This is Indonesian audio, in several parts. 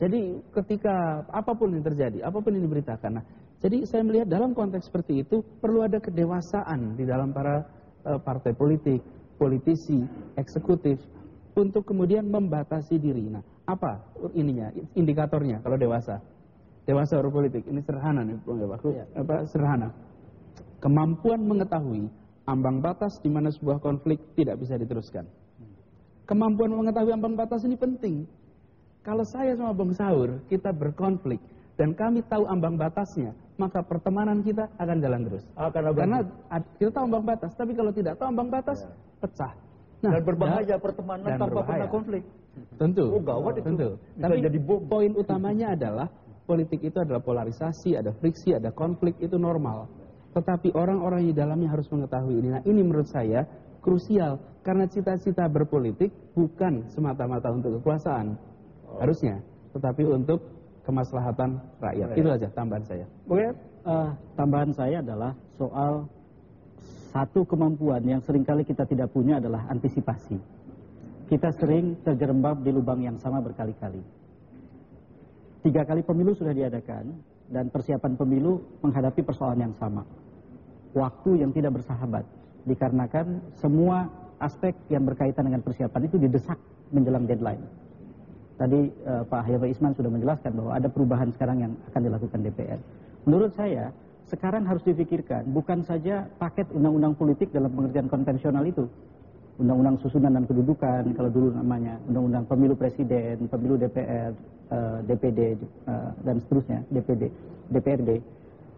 Jadi ketika apapun yang terjadi, apapun yang diberitakan. Nah, jadi saya melihat dalam konteks seperti itu perlu ada kedewasaan di dalam para partai politik, politisi, eksekutif untuk kemudian membatasi diri. Nah, apa ininya, indikatornya kalau dewasa? Dewasa berpolitik ini sederhana nih, sederhana. Kemampuan mengetahui ambang batas di mana sebuah konflik tidak bisa diteruskan. Kemampuan mengetahui ambang batas ini penting. Kalau saya sama Bang Saur, kita berkonflik dan kami tahu ambang batasnya, maka pertemanan kita akan jalan terus. Karena kita tahu ambang batas, tapi kalau tidak tahu ambang batas, pecah. Nah, dan berbahaya pertemanan tanpa pernah konflik. Tentu. Oh, gawat itu. Tentu. Tapi jadi poin utamanya adalah politik itu adalah polarisasi, ada friksi, ada konflik, itu normal. Tetapi orang-orang di dalamnya harus mengetahui ini. Nah, ini menurut saya krusial karena cita-cita berpolitik bukan semata-mata untuk kekuasaan. Harusnya, tetapi untuk kemaslahatan rakyat. Itu aja tambahan saya. Oke, tambahan saya adalah soal satu kemampuan yang seringkali kita tidak punya adalah antisipasi. Kita sering terjerembab di lubang yang sama berkali-kali. 3 kali pemilu sudah diadakan dan persiapan pemilu menghadapi persoalan yang sama. Waktu yang tidak bersahabat dikarenakan semua aspek yang berkaitan dengan persiapan itu didesak menjelang deadline. Tadi Pak Hayati Isman sudah menjelaskan bahwa ada perubahan sekarang yang akan dilakukan DPR. Menurut saya, sekarang harus difikirkan bukan saja paket undang-undang politik dalam pengertian konvensional itu. Undang-undang susunan dan kedudukan, kalau dulu namanya, undang-undang pemilu presiden, pemilu DPR, DPD, dan seterusnya, DPRD.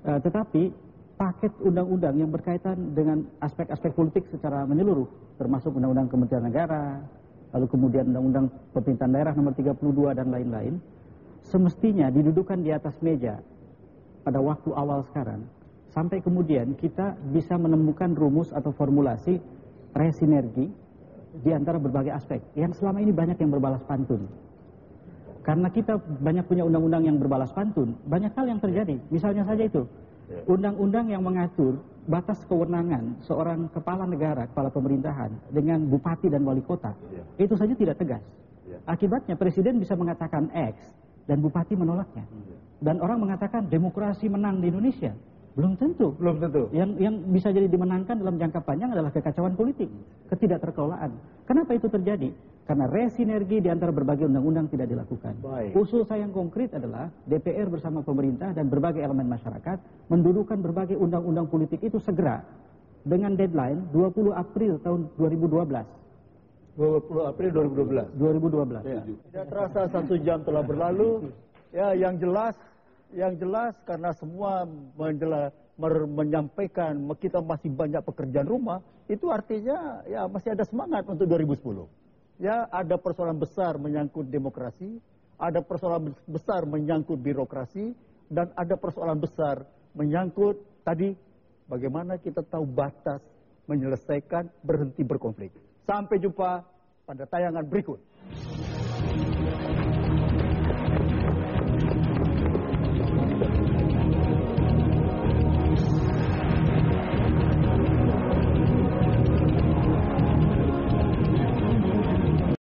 Tetapi paket undang-undang yang berkaitan dengan aspek-aspek politik secara menyeluruh, termasuk undang-undang Kementerian Negara, lalu kemudian undang-undang pemerintahan daerah nomor 32 dan lain-lain, semestinya didudukan di atas meja pada waktu awal sekarang, sampai kemudian kita bisa menemukan rumus atau formulasi resinergi di antara berbagai aspek, yang selama ini banyak yang berbalas pantun. Karena kita banyak punya undang-undang yang berbalas pantun, banyak hal yang terjadi. Misalnya saja itu, undang-undang yang mengatur batas kewenangan seorang kepala negara, kepala pemerintahan dengan bupati dan wali kota, itu saja tidak tegas. Akibatnya presiden bisa mengatakan X dan bupati menolaknya. Dan orang mengatakan demokrasi menang di Indonesia. Belum tentu. Belum tentu. Yang bisa jadi dimenangkan dalam jangka panjang adalah kekacauan politik, ketidakterkelolaan. Kenapa itu terjadi? Karena resinergi di antara berbagai undang-undang tidak dilakukan. Baik. Usul saya yang konkret adalah DPR bersama pemerintah dan berbagai elemen masyarakat mendudukan berbagai undang-undang politik itu segera dengan deadline 20 April tahun 2012. 20 April 2012. 2012. Ya. Tidak terasa 1 jam telah berlalu. Ya, yang jelas karena semua menyampaikan kita masih banyak pekerjaan rumah, itu artinya ya masih ada semangat untuk 2010. Ya, ada persoalan besar menyangkut demokrasi, ada persoalan besar menyangkut birokrasi, dan ada persoalan besar menyangkut tadi bagaimana kita tahu batas menyelesaikan berhenti berkonflik. Sampai jumpa pada tayangan berikut.